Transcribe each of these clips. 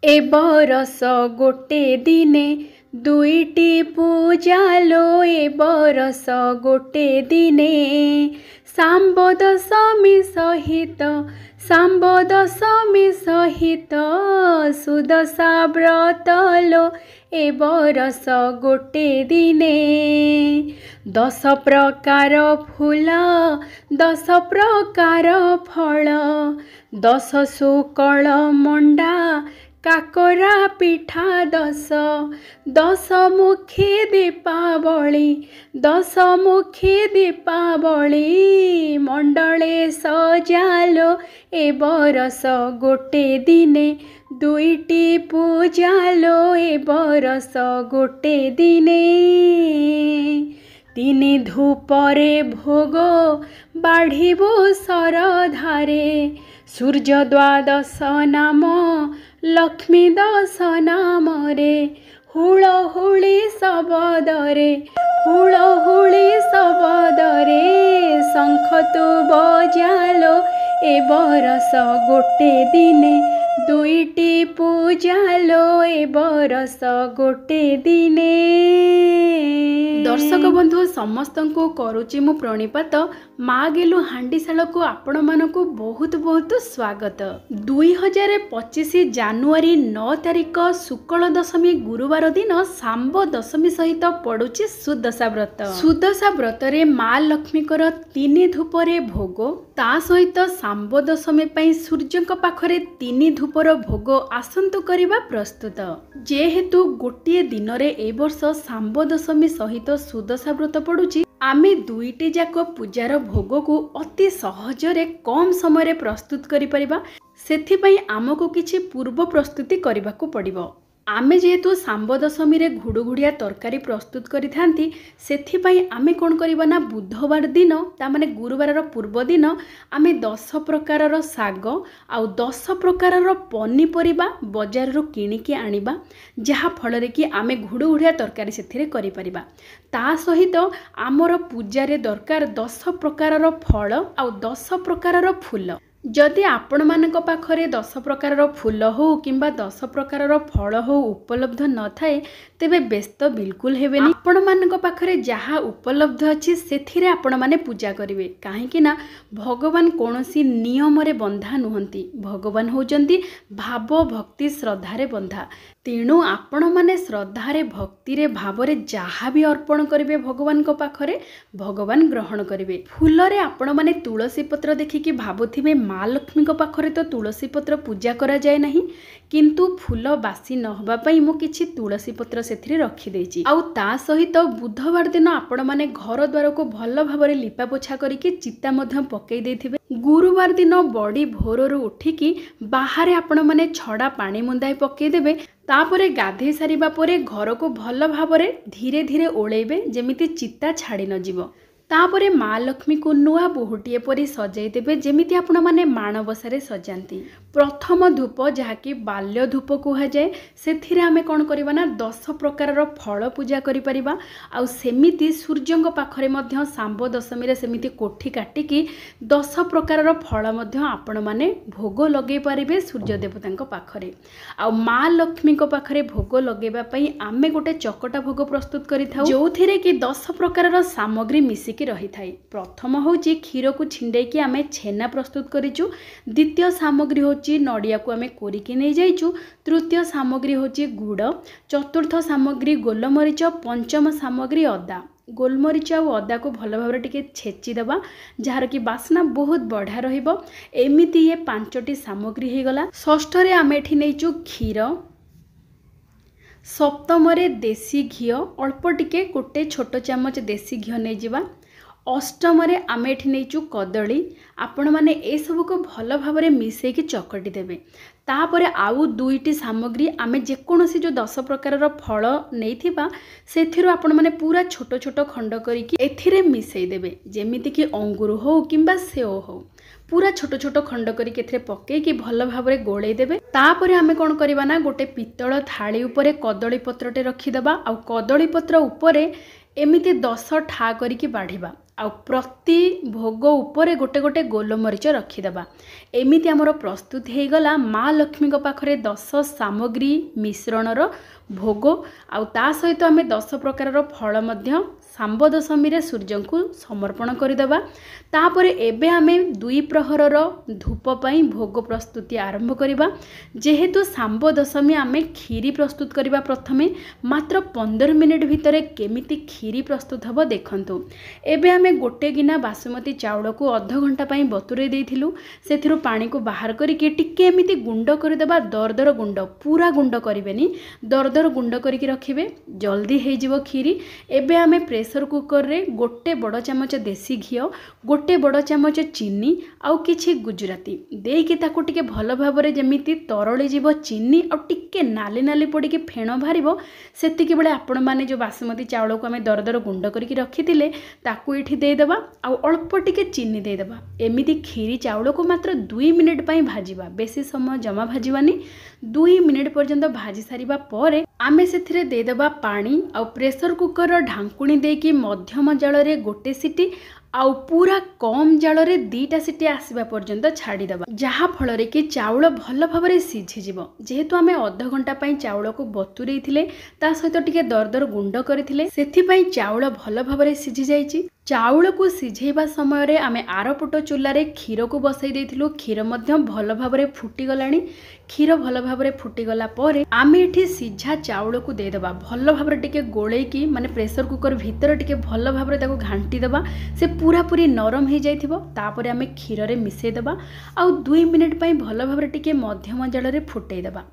ए बरस गोटे दिने दुईटी पूजा लो ए बरस गोटे दिने शाम्ब दशमी सहित सुदशा व्रत लो ए बरस गोटे दिने 10 प्रकार फूल 10 प्रकार फल 10 शुक्ल मंडा काकरा पिठा 10 मुखी दीपावली 10 मुखी दीपावली मंडले सजालो ए बरस गोटे दिने दुईटी पूजा लो ए बरस गोटे दिने तिनि धूपरे भोग बाढ़िबो सरधारे सूर्य द्वादश नाम लक्ष्मी दश नाम रे हुळहुळी शबदरे शंख तु बजालो ए बरस गोटे दिने दुईटी पूजा लो ए बरस गोटे दिने। दर्शक बंधु समस्त को करुची मु प्रणिपात माँ गेलु हांडीशाल को आपण मानकु बहुत बहुत स्वागत। 2025 जानुआरी 9 तारिख शुक्ल दशमी गुरुवार दिन शाम्ब दशमी सहित पड़ुची सुदशा व्रत। सुदशा व्रत रे माँ लक्ष्मी कर 3 धूपरे भोग ता सहित शाम्ब दशमी पई सूर्य पाखरे 3 धूपर भोग आसंतु करिबा प्रस्तुत। जेहेतु गोटे दिन रे ए वर्ष शाम्ब दशमी सहित सुदशा व्रत पड़ुची आमे दुईटी जाक पूजार भोग को अति सहजरे कम समय प्रस्तुत करि परिबा। सेथिपई आमको किछि पूर्व प्रस्तुति करबाकू पड़िबो। आमे जेहेतु शाम्ब दशमी रे घुड़ुघुड़िया तरकारी प्रस्तुत करि थांती सेथिपई आमे कोन करिबा ना बुधवार दिन ता माने गुरुवार रो पूर्व दिन आमे 10 प्रकार रो साग आउ 10 प्रकार रो पनीपरिबा बाजार रो किनिके आनिबा जहा फल रे कि आमे घुड़ुघुड़िया तरकारी सेथिरे करि परिबा। ता सहित आमर पूजा रे दरकार 10 प्रकार रो फल आउ 10 प्रकार रो फूल। जदि आपण मानक पाखरे 10 प्रकार फूल हो किंबा 10 प्रकार फल हो उपलब्ध न थाए तेबे व्यस्त बिल्कुल हेबेनी। आपण मानक पाखरे जहा उपलब्ध अछि सेथिरे आपण माने पूजा करिवे काहेकि ना भगवान कोनोसी नियम रे बंधा नुहंती। भगवान होजंती भाव भक्ति श्रद्धा रे बंधा। तेणु आपण माने श्रद्धा रे भक्ति रे भाव रे जहा भी अर्पण करिवे भगवान को पाखरे भगवान ग्रहण करिवे। फूल रे आपण माने तुलसी पत्र देखिकी भाबुथिबे माँ लक्ष्मी को पाखरे तो तुलसी पत्र पूजा करा जाए नहीं किंतु फूल बासी न होबा पई मु किछि तुलसी पत्र सेथिरे रखि देछि। आउ ता सहित बुधवार दिन आपण माने घर द्वार को भल भाबरे लिपा पोछा करिके चिता मध्य पकई देथिबे। गुरुवार दिन बड़ी भोररु उठिकी बाहर आपण माने छड़ा पानी मुंदाई पकई देबे। तापरे गाधे सारिबा परे घर को भल भाबरे धीरे धीरे ओळेबे जेमिति चिता छाड़ी न जीवो। तापरे माँ लक्ष्मी को नुआ बोहुटीए परी सजाई देबे जेमिति आपण माने माणबसारे सजांती। प्रथम धूप जहाँकि बाल्य धूप कहा जाए सेथिरे आमे कोन करिबा ना 10 प्रकार फल पूजा करि परिबा। आउ सेमिति सूर्यंग पाखरे मध्य शाम्ब दशमी रे सेमिति कोठी काटिकी 10 प्रकार फल मध्य आपण माने भोग लगे पारिबे सूर्य देवतांक पाखरे। आउ माँ लक्ष्मी को पाखरे भोग लगेबा पई आमे गोटे चकटा भोग प्रस्तुत करिथाउ जोथिरे कि 10 प्रकार सामग्री मिसी रही थाई। प्रथम होची क्षीर को छिंडे कि आमे छेना प्रस्तुत करिचु। द्वितीय सामग्री होची नडिया को आमे कोरिकी नै जाइचु। तृतीय सामग्री होची गुड़। चतुर्थ सामग्री गोलमरीच। पंचम सामग्री अदा। गोलमरीच और अदा को भल भाव टिके छेची दबा जार की बासना बहुत बढ़िया रहिबो। एमिति ये 5टी सामग्री हे गला। षष्ठ रे आमे एठी नैचु क्षीर। सप्तम रे देसी घी अल्प टिके गोटे छोट चामच देसी घी नै जिबा। अष्टम रे आमे एठी नैचु कदली। आपण माने ए सब को भल भाव रे मिसै कि चकटी देबे। तापरे आउ 2टी सामग्री आमे जेकोनोसी जो 10 प्रकार फल नैथिबा सेथिरो आपण माने पूरा छोट छोट खंड करिकि एथिरे मिसै देबे जेमिति कि अंगूर हो किंबा सेओ हो पूरा छोट छोट खंड करिकि एथिरे पक्के कि भल भाव रे गोळै देबे। तापरे आमे कोन करिबा ना गोटे पित्तळ थाळी उपरे कदली पत्रटे रखि दबा। आ कदली पत्र उपरे एमिति 10 ठा करिकि बाढ़िबा। आउ प्रति भोग उपरे गोटे गोटे गोलमरीच रखिदेबा। एमिति आमर प्रस्तुत हो गला माँ लक्ष्मी पाखरे 10 सामग्री मिश्रणर भोग। आउ ता सहित आम 10 प्रकार फल मध्य सांब दशमी रे सूर्य को समर्पण करदेबा। तापर एबे आमे 2 प्रहरर धूप पाई भोग प्रस्तुति आरंभ करिबा। जेहेतु सांब दशमी आमे खीरी प्रस्तुत करिबा प्रथमे मात्र 15 मिनिट भितरे केमिति खीरी प्रस्तुत हबो देखंतु। एबे आमे गोटे गिना बासमती चाउल को अध घंटा पाई बतुरे देथिलु। सेथिरु पानी को बाहर करिके टिके एमिति गुंड करदेबा। दरदर गुंड पूरा गुंड करिवेनी, दरदर गुंड करिके रखिबे, जल्दी हे जिवो खीरी। एबे आमे प्रेशर कुकर रे गोटे बड़ चामच देसी घी, गोटे बड़ चामच चीनी आउ किछि गुजराती देकी ताकू टिके भल भाबरे जेमिति तरळी जीव चीनी आ टिके नाली नाली पड़िके फेण बाहरिबो। सेतिके बेले आपण माने जो बासमती चाउल को आमे दरदर गुंड करिके रखिथिले ताकू एठी दे देबा आउ अल्प टिके चीनी दे देबा। एमिति खीरी चाउल को मात्र 2 मिनिट पई भाजिबा, बेसी समय जमा भाजिबानी। 2 मिनिट पर्यंत भाजी सारिबा परे आमे सेथिरे दे देबा पानी आउ प्रेशर कुकर ढांकुणी देकी मध्यम जाल रे गोटे सीटी आउ पूरा कम जाल रे 2टा सीटी आसीबा पर्यंत छाड़ी देबा, जहा फल रे कि चाउल भल भाबरे सिझी जिवो। जेहेतु आमे अध घंटा पई चाउल को बतुरेई थिले ता सहित टिके दरदर गुंड करथिले, सेथि पई चाउल भल भाबरे सिझी जाईची। चाउल को सिझेबा समय रे आमे आरपट चूल्हा रे क्षीर को बसई देथिलु। क्षीर मध्य भल भाबरे फुटी गलानी। क्षीर भल भाबरे फुटी गला परे आमे एठी सिझा चाउल को दे देबा। भल भाबरे टिके गोळेई की माने प्रेशर कुकर भीतर टिके भल भाबरे ताको घांटी देबा। से पूरा पूरी नरम हे जाइथिबो। तापरे आमे क्षीर रे मिसई देबा आउ 2 मिनिट पई भल भाबरे टिके मध्यम जाल रे फुटई देबा।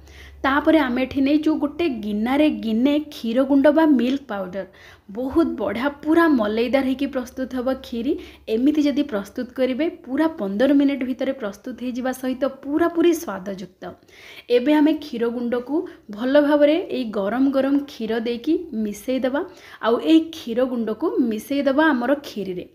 तापरे आमे एठी नेचु गोटे गिन्नारे गिन्ने क्षीर गुंड बा मिल्क पाउडर। बहुत बढ़िया पूरा मलईदार होगी प्रस्तुत हम खीरी। एमिति जदि प्रस्तुत करेंगे पूरा 15 मिनिट भितर प्रस्तुत हो जावा सहित पूरा पूरी स्वादयुक्त। एबे आमे क्षीर गुंड को भल भाव गरम गरम क्षीर देकी मिसई देबा आउ ए क्षीर गुंड को मिसई देबा आमर खीरी रे।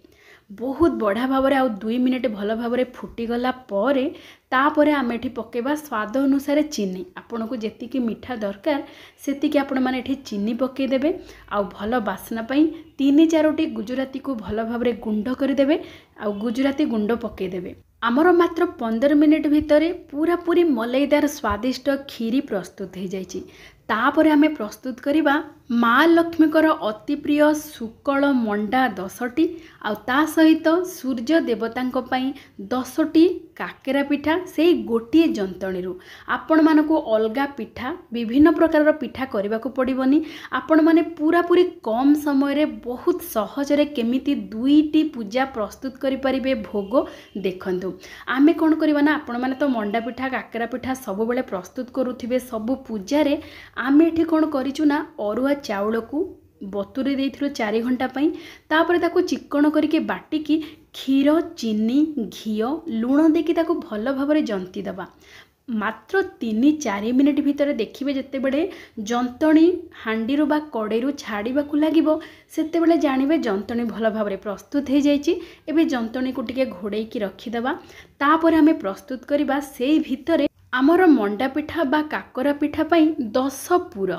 बहुत बढ़िया भाव में आउ 2 मिनिट भल भाव में फुटीगला परे तापरे आमे एठी पकेबा स्वाद अनुसार चीनी। आपन को जेतिकी मीठा दरकार सेतिकी आपण माने एठी चीनी पके देबे आउ भल बासना पई 3-4टी गुजराती को भल भाव में गुंड कर देबे आउ गुजराती गुंड पके देबे। आमर मात्र 15 मिनिट भितर पूरा पूरी मलईदार स्वादिष्ट खीरी प्रस्तुत हो जाइछि। तापरे आमे प्रस्तुत करिबा माँ लक्ष्मीकर अति प्रिय सुकल मंडा 10टी आउ ता सहित सूर्य देवतांक पई 10टी काकेरा पिठा से गोटे जंतणी रु। आपण मानको अलगा पिठा विभिन्न प्रकार पिठा करबा को पड़िबनी। आपण माने पूरा पूरी कम समय रे बहुत सहज रे केमिति 2टी पूजा प्रस्तुत करि परिबे भोग देखंतु। आमे कोन करबा ना आपण माने तो मंडा पिठा काकेरा पिठा सब बेले प्रस्तुत करूथिबे सब पूजा रे। आमे एठी कोन करिचु ना अरुआ चाउल को बतुरे देइथिरो 4 घंटा पई। तापर ताको चिक्कण करके बाटिकी क्षीर चीनी घी लुण देकी ताको भल भाव में जंती दबा। मात्र 3-4 मिनिट भितर देखिबे जेते बेले जंतणी हांडीरु बा कड़ेरु छाड़ीबा को लागिबो सेते बेले जानिबे जंतणी भल भाव में प्रस्तुत हो जाइछि। एबे जंतणी को टिके घोड़ेई की रखिदेबा। तापर आमे प्रस्तुत करिबा सेई भितरे आमर मंडा पिठा बा काकरा पिठा पई 10 पुर।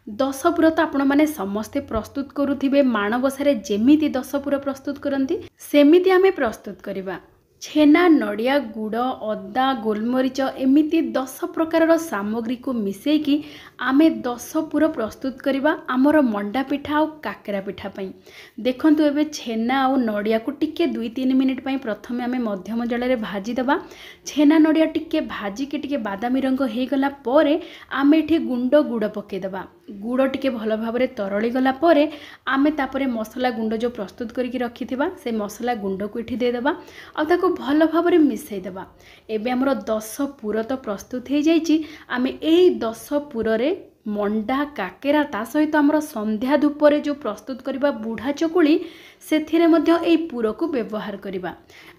10 पुर तो आपण माने समस्ते प्रस्तुत करुथिबे माणबसारे जेमिति 10 पुर प्रस्तुत करंती सेमिति आमे प्रस्तुत करिबा। छेना नड़िया गुड़ अदा गोलमरीच एमिति 10 प्रकार सामग्री को मिसेकी आमे 10 पुर प्रस्तुत करिबा आमर मंडा पिठा और काकेरा पिठा पई। देखंतु एबे छेना और नड़िया को टिके 2-3 मिनिट पई प्रथमे आमे मध्यम जल रे भाजी देबा। छेना नड़िया टिके भाजी के टिके बादामी रंग हे गला परे आमे एठी गुंड गुड़ पके देबा। गुड़ टिके भल भाव में तरली गला परे आमे तापरे मसला गुंड जो प्रस्तुत करके रखिथिबा से मसला गुंड को एठी दे देबा आ ताको भल भाव में मिसई देबा। एबे हमर 10 पुर तो प्रस्तुत हो जाइछि। आमे एई 10 पुर रे मंडा काकेरा ता सहित आमर संध्या धूपरे जो प्रस्तुत करिबा बुढ़ा चकुली सेथिरे मध्य एई पुर को व्यवहार करिबा।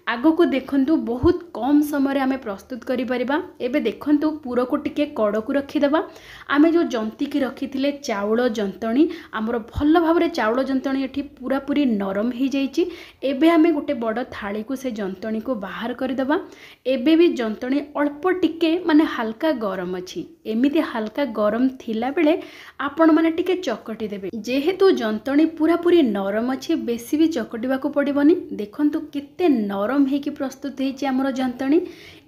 आगको देखंतु बहुत कम समय आमे प्रस्तुत करि परिबा। एबे देखंतु पूरा को टिके कड़ को रखिदेबा। आमे जो जंती की रखिथिले चाउल जंतणी आमर भल भाबरे चाउल जंतणी एठी पूरा पूरी नरम हो जाइछि। एबे आमे गोटे बड़ थाली को से जंतणी को बाहर करदेबा। एबे भी जंतणी अल्प टिके माने हल्का गरम अछि। एमिति हल्का गरम थिला बेले आपण माने टिके चकटी देबे। जेहेतु जंतणी पूरा पूरी नरम अछि बेसी भी चकटिबा को पड़िबनी। देखंतु केते नरम हेकि प्रस्तुत हेछि हमर जंतणी।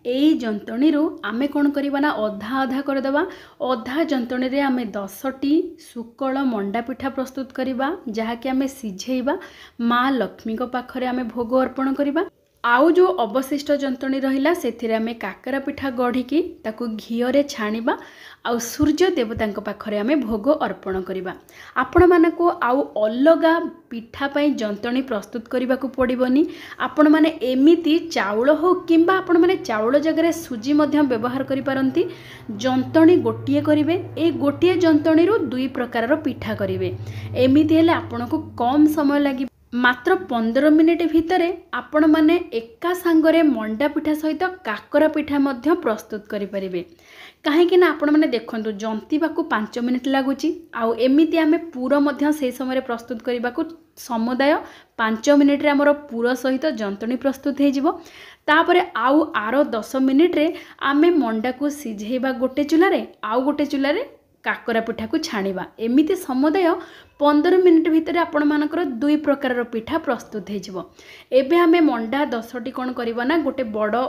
एई जंतणी रो आमे कोन करिबा ना अधा अधा करदेबा। अधा जंतणी रे आमे 10टी सुकल मंडा पिठा प्रस्तुत करिबा जहा कि आमे सिझेइबा माँ लक्ष्मी को पाखरे आमे भोग अर्पण करिबा। आउ जो अवशिष्ट जंतणी रहिला सेथिरे आमे काकरा पिठा गढ़िकी ताकू घियो रे छाणिबा आउ सूर्य देवता पाखरे आमे भोग अर्पण करिबा। आपण मानको आउ अलगा पिठा पई जंतणी प्रस्तुत करिबा को पड़िबनी। आपण माने एमिति चाउल हो किंबा आपण माने चाउल जगह सुजी मध्य व्यवहार करि पारंती। जंतणी गोटिए करिवे। ए गोटिए जंतणी रो दुई प्रकार रो पिठा करिवे। एमिति हेले आपनको कम समय लागि मात्र 15 मिनिट भितरे आपण माने एका सांगरे मंडा पिठा सहित काकरा पिठा मध्य प्रस्तुत करि परिबे। कहीं ना आपण माने देखंतु जंतीबा को 5 मिनिट लागुची आउ एमिति आमे पूरा मध्य से समय प्रस्तुत करबा को समुदाय 5 मिनिट रे हमर पूरा सहित जंतणी प्रस्तुत हे जिवो। तापरे आउ आरो 10 मिनिट रे आमे मंडा को सिझेबा गोटे चूल्हा रे आउ गोटे चूल्हा रे काकरा पिठा को छाणिबा। एमिति समुदाय 15 मिनिट भितर आपण मानकर दुई प्रकार पिठा प्रस्तुत हे जिवो। एबे आमे मंडा 10टी कोन करबा ना गोटे बड़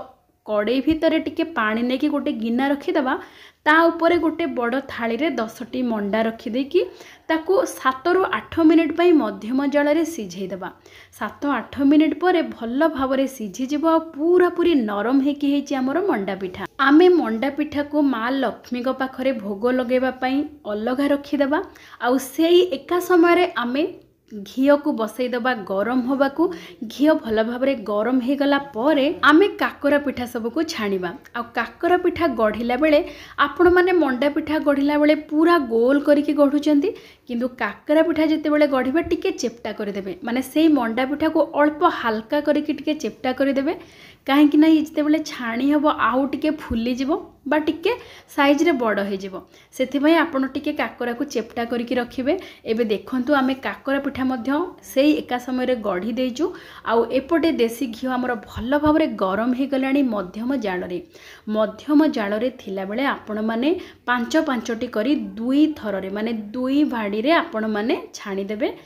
कड़ई भितर टिके पानी नेकी गोटे गिना रखिदेबा। ता उपरे गोटे बड़ थाली रे 10टी मंडा रखिदे कि ताकू 7 ରୁ 8 मिनिट पई मध्यम जल रे सिझेई देबा। 7-8 मिनिट परे भल भाबरे सिझी जिवो। पूरा पूरी नरम हेकी हेछि हमर मंडा पिठा। आमे मंडा पिठा को माँ लक्ष्मी को पाखरे भोग लगेबा पई अलगा रखिदेबा। आउ सेई एका समय रे आमे घियो को बसई दबा गरम होबा को। घियो भल भाबरे गरम हे गला परे आमे काकरा पिठा सब को छाणिबा। आ काकरा पिठा गढ़िला बेले आपण माने मंडा पिठा गढ़िला बेले पूरा गोल करिके गढ़ुचंती किंतु काकरा पिठा जते बेले गढ़िबा टिके चेप्टा कर देबे। माने सेई मंडा पिठा को अल्प हल्का करिके टिके चेप्टा कर देबे। काहे कि ना जते बेले छाणी हबो आउ टिके फुली जिवो बा टिके साइज रे बड़ हे जिवो। सेथि पई आपण टिके काकरा को चेप्टा करिके रखिबे। एबे देखंतु आमे काकरा पिठा मध्य सेई एका समय रे गढ़ी देइचु। आउ एपटे देसी घियो हमर भल भाबरे गरम हे गलानी मध्यम जाल रे। मध्यम जाल रे थिला बेले आपण माने 5-5टी करी दुई थर रे माने दुई भाडी रे आपण माने छाणी देबे।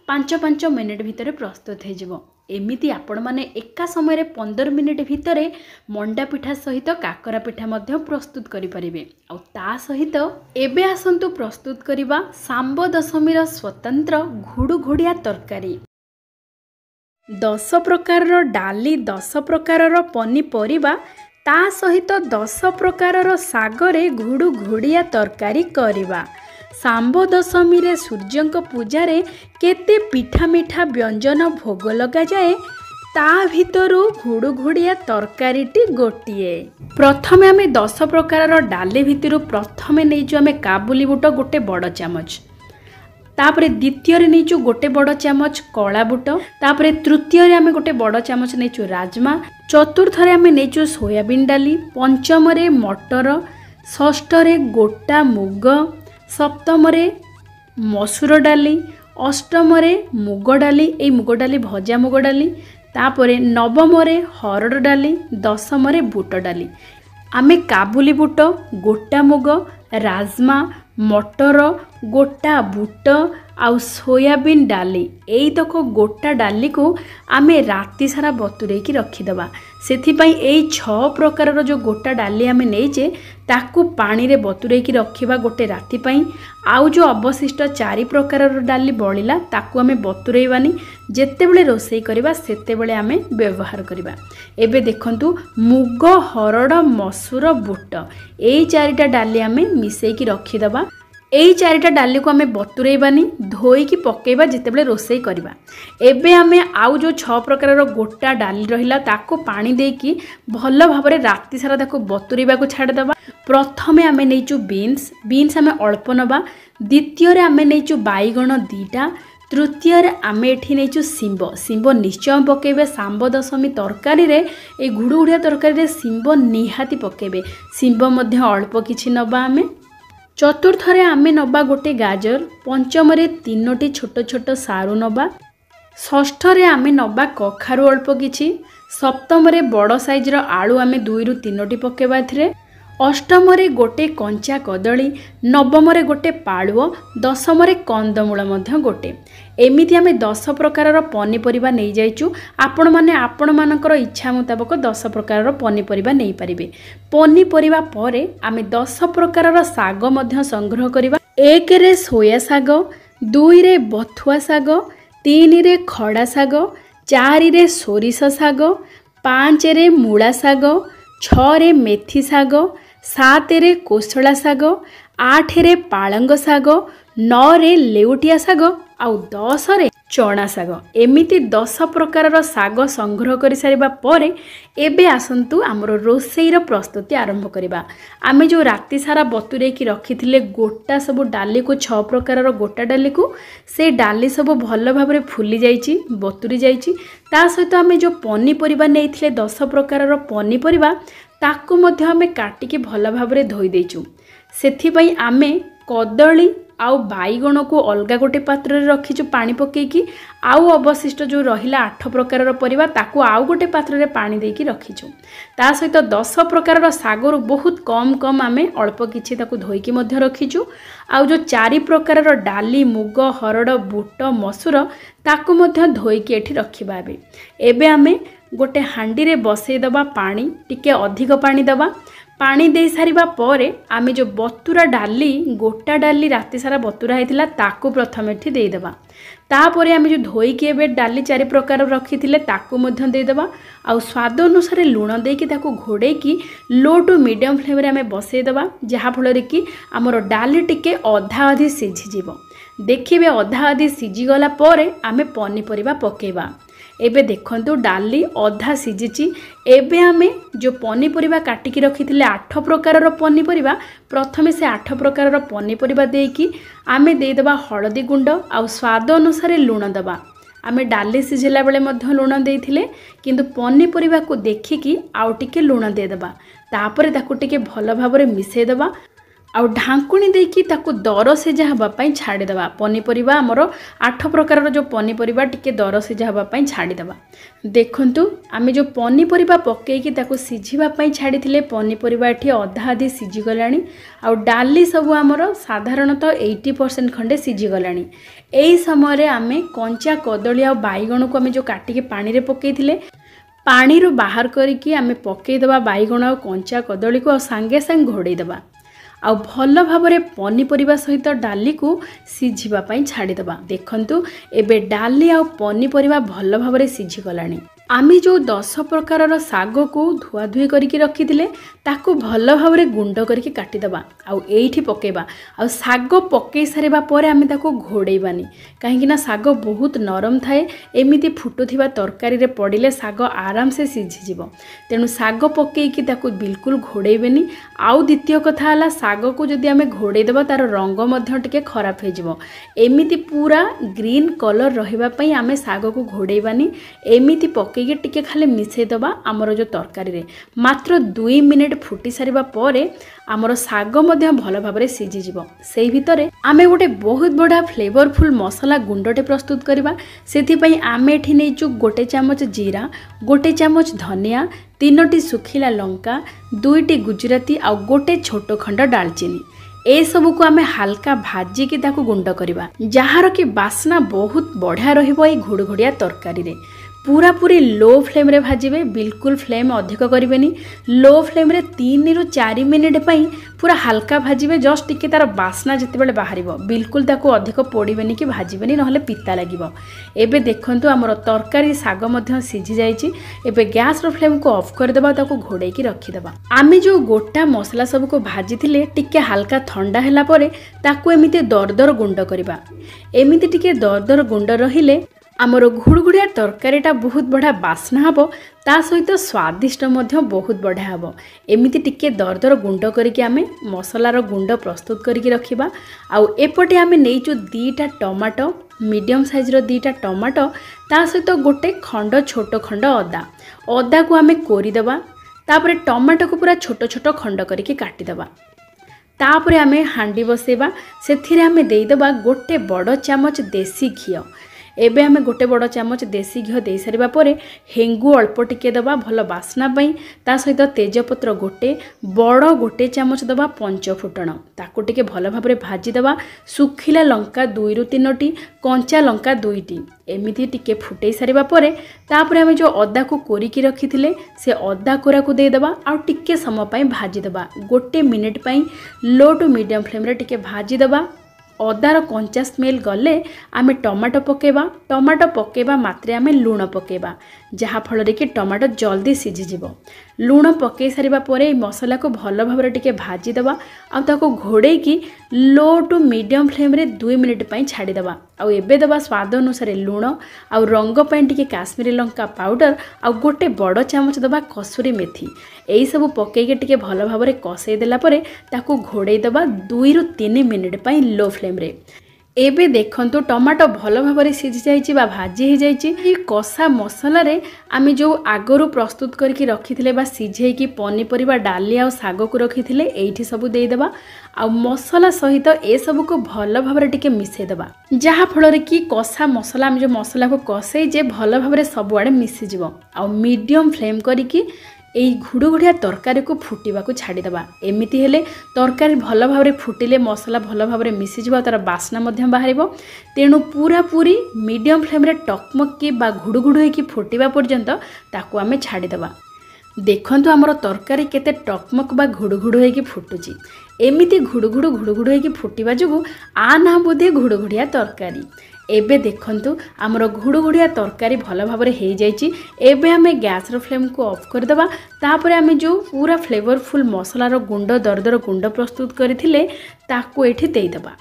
5-5 मिनिट भितर प्रस्तुत हे जिवो। एमिति आपण माने एका समय रे 15 मिनिट भितरे मंडा पिठा सहित काकरा पिठा मध्य प्रस्तुत करि परिबे। आ ता सहित एबे आसंतु प्रस्तुत करिबा सांब दशमी रो स्वतंत्र घुडु घोडिया तरकारी। 10 प्रकार रो डाली 10 प्रकार रो पनीपरिबा ता सहित 10 प्रकार रो सागरे घुडु घोडिया तरकारी करिबा। सांब दशमी रे सूर्यंक पूजा रे केते पिठा मिठा व्यंजन भोग लगा जाए ता भितरु घुडु घोडिया तरकारीटी गोटिए। प्रथमे आमे 10 प्रकार डाली भितरु प्रथमे नैचु आमे काबुली बुट गोटे बड़ चामच। तापरे द्वितीय रे नैचु गोटे बड़ चामच कला बुट। तापरे तृतीय रे आमे गोटे बड़ चामच नैचु राजमा। चतुर्थ रे आमे नैचु सोयाबीन डाली। पंचम रे मटर। षष्ठ रे गोटा मुग। सप्तम रे मसूर डाली। अष्टम रे मुग डाली। ए मुग डाली भजा मुग डाली। तापरे नवम रे हरड़ डाली। दशम रे बुट डाली। आमे काबुली बुट गोटा मुग राजमा मटर गोटा बुट आउ सोयाबीन डाली एई तक गोटा डाली को आमे राति सारा बतुरे की रखिदबा। सेथिपाई एई 6 प्रकार जो गोटा डाली आमे नेइचे ताकू पानी रे बतुरे की रखिबा गोटे राति पाई। आउ जो अवशिष्ट 4 प्रकार डाली बळिला ताकू आमे बतुरेइबानी। जेतेबेले रोसई करबा सेतेबेले आमे व्यवहार करबा। एबे देखंतु मुग हरड़ मसूर बुट एई 4टा डाली आमे मिसेई की रखिदबा। एई 4टा डाली को आमे बतुरेइबानी धोई की पकेइबा जेतेबेले रोसई करबा। एबे आमे आउ जो 6 प्रकार गोटा डाली रहिला ताको पानी देकी भल भाबरे राति सारा ताको बतुरेइबा को छाड़ दबा। प्रथमे आमे नेइचु बीन्स आमे अल्प नबा। द्वितीय रे आमे नेइचु बाईगण 2टा। तृतीय आमे एठी नेचु सिंब सिंब निश्चय पकेबे सांब दशमी तरकारी रे ए घुड़ुघुड़िया तरकारी रे सिंब निहाती पकेबे सिंब मध्य अल्प किछि नबा आमे चतुर्थ रे आमे नबा गोटे गाजर पंचम रे 3टी छोट छोट सारू नबा षष्ठ रे आमे नबा कखारु अल्प किछि सप्तम रे बड़ साइज रो आलू आमे 2 रु 3टी पकेबा एथिरे अष्टम रे गोटे कंचा कदली नवम रे गोटे पालुओ दशम रे कंदमूल मध्य गोटे एमिति आमे 10 प्रकार पनीपरिबा नहीं जाइचु आपण माने आपण मानकर इच्छा मुताबक 10 प्रकार पनीपरिबा नहीं पारिबे पनीपरिबा परे आमे 10 प्रकार साग मध्य संग्रह करिबा 1 रे सोया साग 2 रे बथुआ साग 3 रे खड़ा साग 4 रे सोरिष साग 5 रे मूला साग 6 रे मेथी साग 7 रे कोसला साग 8 रे पालंग साग 9 रे लेउटिया साग आउ 10 रे चना साग एमिति 10 प्रकार साग संग्रह कर सारिबा परे एबे आसंतु हमरो रोसेईर प्रस्तुति आरंभ करिबा आमे जो राति सारा बतुरे की रखिथिले गोटा सब डाली को 6 प्रकार गोटा डाली को से डाली सब भल भाबरे फुली जाईची बतुरी जाईची ता सहित आमे जो पनीपरिबा नेइथिले 10 प्रकार पनीपरिबा ताकू मध्य आमे काटिकी भल भाबरे धोई देइचु सेथि पई आमे कदली आउ बाईगण को अलगा गोटे पात्र रे रखीचु पानी पकेकी आउ अवशिष्ट जो रहिला 8 प्रकार परिबा ताकू आउ गोटे पात्र रे पानी देकी रखीचु ता सहित 10 प्रकार सागर बहुत कम कम आमे अल्प किछि ताकू धोईकी मध्य रखीचु आउ जो 4 प्रकार डाली मुग हरड़ बुट मसूर ताकू मध्य धोईकी एठी रखिबा एबे आमे गोटे हांडी रे बसई दबा पानी टिके अधिक पानी दबा पानी दे सारिबा परे आमे जो बतुरा डाली गोटा डाली राति सारा बतुरा हेतिला ताकू प्रथम एठी देई देबा तापरे आमे जो धोई के एबे डाली 4 प्रकार रखिथिले ताकू मध्य देई देबा आउ स्वाद अनुसार लूण देकी ताकू घोड़े की लो टू मीडियम फ्लेम रे आमे बसई देबा जहा फଳରେ कि हमर डाली टिके अधा अधि सिझी जिवो देखिबे अधा अधि सिझी गला परे आमे पनीपरिबा पकेबा एबे देखंतु डाली अधा सिझिची एबे आमे जो पनीपरिबा काटिकी रखिथिले 8 प्रकार पनीपरिबा प्रथमे से 8 प्रकार पनीपरिबा देकी आमे दे देबा हळदी गुंड आ स्वाद अनुसार लूण दबा आमे डाली सिझिला बेले मध्य लूण देइथिले किंतु पनीपरिबा को देखिकी आउ टिके लूण दे देबा तापरे ताकू टिके भल भाबरे मिसै देबा आउ ढांकुणी देकी ताकू दर सिझा हबा पई छाडी देबा पनीपरिबा हमरो 8 प्रकार जो पनीपरिबा टिके दर सिझा हबा पई छाडी देबा देखंतु आमे जो पनीपरिबा पकेकी ताकू सिझिबा पई छाडी थिले पनीपरिबा एठी अधा आधी सिझी गलानी आउ डाली सब हमरो साधारणतः 80% खंडे सिझी गलानी एई समय रे आमे कंचा कदली आ बाईगण को आमे जो काटिके पानी रे पकेइथिले पानी रो बाहर करिकी आमे पकेइ देबा बाईगण आ कंचा कदली को संगे संग घोड़े देबा आ भल भाबरे पनीपरिबा सहित डाली को सिझिबा पई छाडी देबा देखंतु एबे डाली आ पनीपरिबा भल भाबरे सिझी गलानी आमे जो 10 प्रकार साग को धुआ धुई करके रखिथिले ताकू भल भाबरे गुंड करके काटी देबा आ एठी पकेबा आ साग पके सारिबा परे आमे ताकू घोड़ेबानी काहे कि ना साग बहुत नरम थाए एमिति फुटुथिबा तरकारी रे पडिले साग आराम से सिझी जिवो तेनु साग पकेकी ताकू बिल्कुल घोड़ेबेनी आउ द्वितीय कथा हला साग को जदि आमे घोड़े देबा तार रंग मध्य टिके खराब हे जिवो एमिति पूरा ग्रीन कलर रहिबा पई आमे साग को घोड़ेबानी एमिति पकेकी टिके खाली मिसै दबा हमर जो तरकारी रे मात्र 2 मिनिट फुटी सारिबा परे हमर साग मध्य भल भाबरे सिझी जिवो सेही भितरे आमे गोटे बहुत बड़ा फ्लेवरफुल मसाला गुंडटे प्रस्तुत करबा सेथि पई आमे एठी नेचु गोटे चामच जीरा गोटे चामच धनिया 3टी सुखिला लंका 2टी गुजराती आ गोटे छोट खंड डालचीनी ए सब को आमे हल्का भाजी की ताकू गुंड करबा जहार की बास्ना बहुत बढ़िया रहिबो ए घुड़घुड़िया तरकारी रे पूरा पूरी लो फ्लेम रे भाजिबे बिल्कुल फ्लेम अधिक करिवेनी लो फ्लेम रे 3 रु 4 मिनिट पई पूरा हल्का भाजिबे जस्ट टिके तार बास्ना जते बेले बाहरिबो बिल्कुल ताकू अधिक पोड़ीबेनी कि भाजिबेनी नहले पिता लागिबो एबे देखंतु हमर तरकारी साग मध्य सिझी जाईची एबे गैस रो फ्लेम को ऑफ कर देबा ताकू घोड़े की रखि देबा आमे जो गोटा मसला सब को भाजी थिले टिके हल्का ठंडा हैला परे ताकू एमिते दरदर गुंड करबा एमिते टिके दरदर गुंड रहिले आमर घुड़घुड़िया तरकारीटा बहुत बढ़िया बास्ना हम ता सहित स्वादिष्ट बहुत बढ़िया हम एमती टिके दर दर गुंड करके आम मसलार गुंड प्रस्तुत करके रखिबा। आउ एपटे आम नहींचु 2टा टमाटो मीडियम साइजर 2टा टमाटो ता सहित गोटे खंड छोट खंड अदा को आम कोरीदेवा। तापर टमाटो को पूरा छोट छोट खंड करके काटिदेवा। तापर आम हांडी बसेबा से आम देदेबा गोटे बड़ चामच देसी घी। एबे आमे गोटे बड़ चामच देसी घी दे सारिबा परे हेंगु अल्प टिके दबा भल बास्ना पई। ता सहित तेजपत्र गोटे चामच दबा पंच फुटण ताको टिके भल भाबरे भाजी दबा। सुखिला लंका 2 रु 3टी कंचा लंका 2टी एमिति टिके फुटई सारिबा परे तापर आमे जो अदा को कोरिकी रखिथिले से अदा कोरा को दे दबा आ टिके समय पई भाजी दबा। गोटे मिनिट पई लो टू मीडियम फ्लेम रे टिके भाजी दबा। अदार कंचा स्मेल गले आमे टमाटो पकेबा। टमाटो पकेबा मात्रे आमे लूण पकेबा जहा फल कि टमाटो जल्दी सिझी जिवो। लूण पकई सारिबा परे मसला को भल भाबरे टिके भाजी दबा आ ताको घोड़े की लो टू मीडियम फ्लेम रे 2 मिनिट पई छाड़ी दबा। आ एबे दबा स्वाद अनुसार लूण आ रंग पई टिके काश्मीरी लंका पाउडर आ गोटे बड़ चामच दबा कसूरी मेथी एई सब पकईके टिके भल भाबरे कषई देला परे ताको घोड़े दबा 2 रु 3 मिनिट पई लो फ्लेम रे। एबे देखंतु टमाटो भल भाबरे सिझी जाइछि बा भाजी हो जाइछि। ई कषा मसला रे आमे जो आगरु प्रस्तुत करके रखिथिले बा सिझेकी पनीपरिबा डाली आ साग को रखिथिले एठी सब देई देबा। आ मसला सहित ए सब को भल भाबरे टिके मिसै देबा जहा फल रे कि कषा मसला आमे जो मसला को कषै जे भल भाबरे सब आड़े मिसि जिवो। आ मीडियम फ्लेम करिकी एई घुड़घुड़िया तरकारी को फुटिबा को छाड़ीदेबा। एमिति हेले तरकारी भल भाबरे फुटिले मसला भल भाबरे मिसि जिवो तार बास्ना मध्य बाहरिबो। तेणु पूरा पूरी मीडियम फ्लेम रे टकमकी बा घुड़घुड़ होइकी फुटिबा पर्यंत ताको आमे छाड़ीदेबा। देखंतु हमर तरकारी केते टकमक बा घुड़घुड़ होइकी फुटुची। एमिति घुड़घुड़ होइकी फुटिबा जुगु आ ना बोधे घुड़घुड़िया तरकारी। एबे देखंतु आमर घुड़घुड़िया तरकारी भल भाबरे हे जाइछि। एबे आमे गैस रो फ्लेम को ऑफ कर देबा। तापरे आमे जो पूरा फ्लेवरफुल मसलार गुंड दरदर गुंड प्रस्तुत करथिले ताको एठी देई देबा।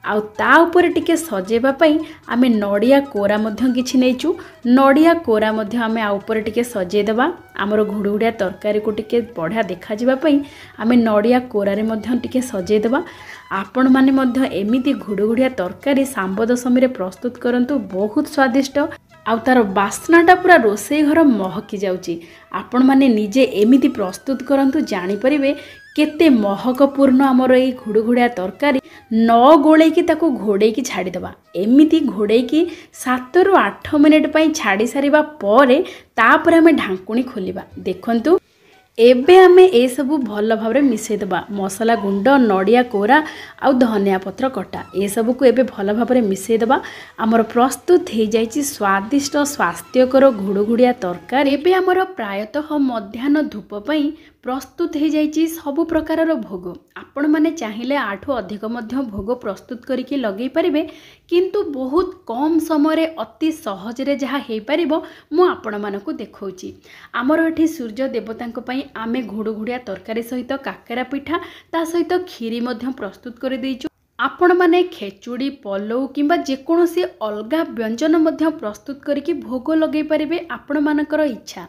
आउ ता ऊपर टिके सजेबा पई आमे नडिया कोरा मध्य किछि नेचु। नडिया कोरा मध्य आमे आ ऊपर टिके सजे देबा। आमर घुड़घुड़िया तरकारी को टिके बढ़िया देखा जिबा पई आमे नडिया कोरा रे मध्य टिके सजे देबा। आपण माने मध्य एमिति घुड़घुड़िया तरकारी सांब दशमी रे प्रस्तुत करंतु बहुत स्वादिष्ट। आउ तार बास्नाटा पूरा रोसई घर महकी जाउची। आपण माने निजे एमिति प्रस्तुत करंतु जानि परिबे केते महकपूर्ण आमर एई घुड़घुड़िया तरकारी। न गोळेकी ताको घोड़ेकी छाड़ी दबा। एमिति घोड़ेकी 7 रु 8 मिनिट पई छाड़ी सारिबा परे तापर हमें ढांकुणी खोलिबा। देखंतु एबे आमे ए सबु भल भाबरे मिसै देबा। मसला गुंड नडिया कोरा आउ धनिया पत्र कटा ए सबु को एबे भल भाबरे मिसै देबा। आमर प्रस्तुत हे जाइछि स्वादिष्ट स्वास्थ्यकर घुड़घुड़िया तरकारी। एबे आमर प्रायतः मध्याह्न धूप पई प्रस्तुत हो जाइछि सबु प्रकारर भोग। आपण माने चाहिले आठु अधिक मध्य भोग प्रस्तुत करके लगे पारिबे। किंतु बहुत कम समय रे अति सहज रे जहा हे पारिबो मु आपण मानकु देखौछि। आमर एठी सूर्य देवतांक पई आमे घुड़घुड़िया तरकारी सहित काकेरा पिठा ता सहित खीरी मध्य प्रस्तुत कर दैछु। आपण माने खेचुड़ी पलौ किंबा जेकोसी अलगा व्यंजन मध्य प्रस्तुत करके भोग लगे पारिबे आपण मानकर इच्छा।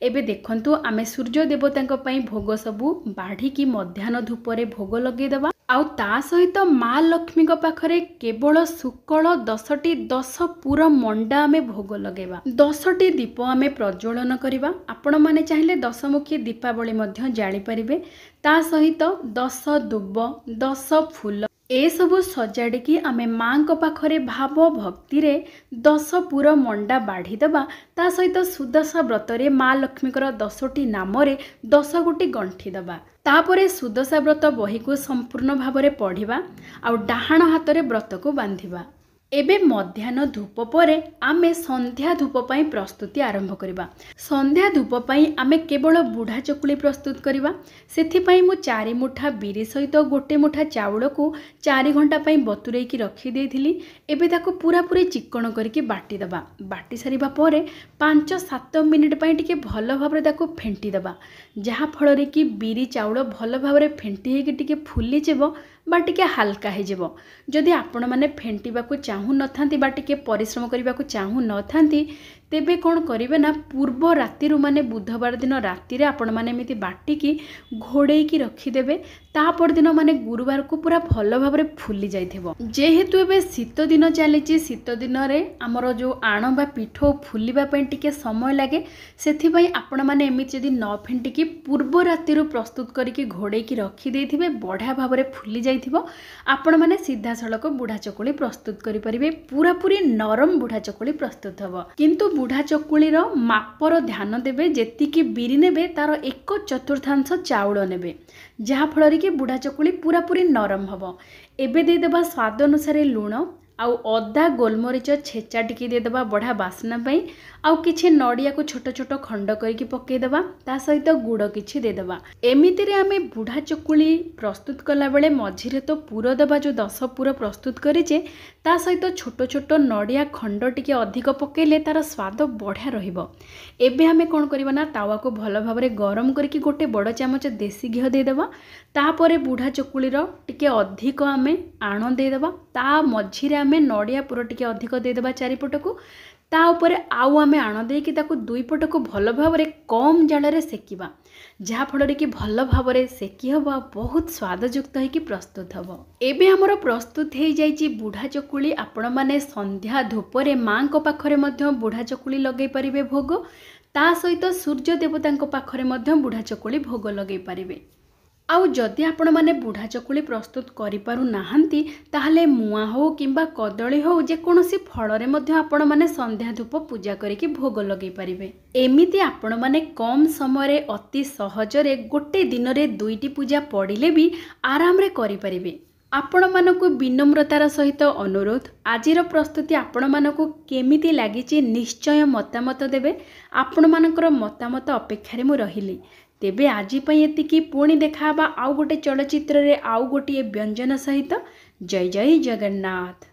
एबे देखंतु आमे सूर्य देवतांक पई भोग सबु बाढ़ी की मध्याह्न धूपरे भोग लगे देबा। आउ ता सहित माँ लक्ष्मी पाखरे केवल सुकल 10टी 10 पूरा मंडा आमे भोग लगेबा। 10टी दीप आमे प्रज्वलन करिबा। आपण माने चाहिले 10 मुखी दीपावली मध्य जाली परिबे। ता सहित 10 दुब 10 फूल ए सबु सजाड़ी आमे माँ को पाखरे भाव भक्ति रे 10 पूरा मंडा बाढ़ी देबा। ता सहित सुदशा व्रतरे माँ लक्ष्मीकर 10टी नाम रे 10 गोटी गंठी देबा। तापरे सुदशा व्रत बही को संपूर्ण भावरे पढ़िबा आउ डाहाण हाथ रे व्रत को बांधिबा। एबे मध्याह्न धूप परे आमे संध्या धूप पई प्रस्तुति आरंभ करिबा। संध्या धूप पई आमे केवल बुढ़ा चकुली प्रस्तुत करिबा। सेथि पई मु 4 मुठा बिरी सहित गोटे मुठा चाउल को 4 घंटा पई बतुरेई की रखी देइथिली। एबे ताको पूरा पूरी चिकन करके बाटी दबा। बाटी सारिबा परे 5-7 मिनिट पई टिके भल भाबरे ताको फेंटी दबा। जहा फल रे कि बिरी चाउल भल भाबरे फेंटी हेकी टिके फुली जेबो बा टिके हाल्का हो जदि आपण मैंने फेंटिबा चाहू नथांती बा टिके परिश्रम करने को चाहू नथांती तेबे कौन करेंगे ना पूर्व राति माने बुधवार दिन राति आपण मैंने एमती बाटिकी घोड़ेकी रखिदेवे तापर दिन माने गुरुवार को पूरा भल भाव में फुली जाइथिबो। जेहेतु एबे शीत दिन चली शीत दिन में आमर जो आण बा पीठ फुलिबा पई टिके समय लगे से आपण मैंने एमती जदि न फेंटिकी पूर्व राति प्रस्तुत करके घोड़ेकी रखिदे बढ़िया भाव में फुली जाइथिबो। आपण मैंने सीधा सड़क बुढ़ा चकुली प्रस्तुत करि परिबे पूरा पूरी नरम बुढ़ा चकुली प्रस्तुत हबो। किंतु बुढ़ा चकुलीर मापर ध्यान देबे जेतिकी बिरी नेबे तार 1/4 चाउल नेबे जहाँफल कि बुढ़ा चकुली पूरा पूरी नरम हबो। एबे दे देबा स्वाद अनुसार लूण आउ अदा गोलमरीच छेचा टिके देदेबा बढ़िया बास्ना पाई आउ किछि नड़िया को छोट छोट खंड करके पकेदेबा ता सहित गुड़ किछि देदेबा। एमिति रे आमे बुढ़ा चकुली प्रस्तुत कला बेले मझिरे तो पुर देबा जो 10 पुर प्रस्तुत करिचे ता सहित छोट छोट नड़िया खंड टिके अधिक पकेले तार स्वाद बढ़िया रहिबो। एबे आमे कोन करबा ना तावा को भल भाव में गरम करके गोटे बड़ चामच देसी घी देदेबा तापरे बुढ़ा चकुलीर टिके अधिक आमे आण देदेबा ता मझिरे आमे नड़िया पुर टिके अधिक देदेबा चारिपट को ता उपरे आउ आमे आण देकी ताकू दुई पट को भल भाव में कम जाल सेकिबा जहाँफल कि भल भाव में सेकी हम बहुत स्वादयुक्त होगी प्रस्तुत हम। एबे हमर प्रस्तुत हो जाइए बुढ़ा चकुली। आपण माने संध्या धूपरे माँ को पाखरे मध्य बुढ़ा चकुली लगे पारिबे भोग ता सहित सूर्य देवता पाखरे मध्य बुढ़ा चकुली भोग लगे पारिबे। आउ जदि आपण माने बुढ़ा चकुली प्रस्तुत करि पारु नाहंती ताहले मुआ हो किंबा कदली हो जेकोसी फल में आपण माने संध्या धूप पूजा करिके भोग लगे पारिबे। एमिति आपण माने कम समय अति सहजरे गोटे दिन रे 2टी पूजा पड़िले भी आराम रे करि पारिबे। आपण मानकु विनम्रतार सहित अनुरोध आजिर प्रस्तुति आपण मानकु केमिति लागिछि निश्चय मतामत देबे। आपण मानकर मतामत अपेक्षा मु रहिली। तेबे आजि पई एतिकी पुणी देखाबा आउ गोटे चलचित्र रे आउ गोटे व्यंजन सहित। जय जय जगन्नाथ।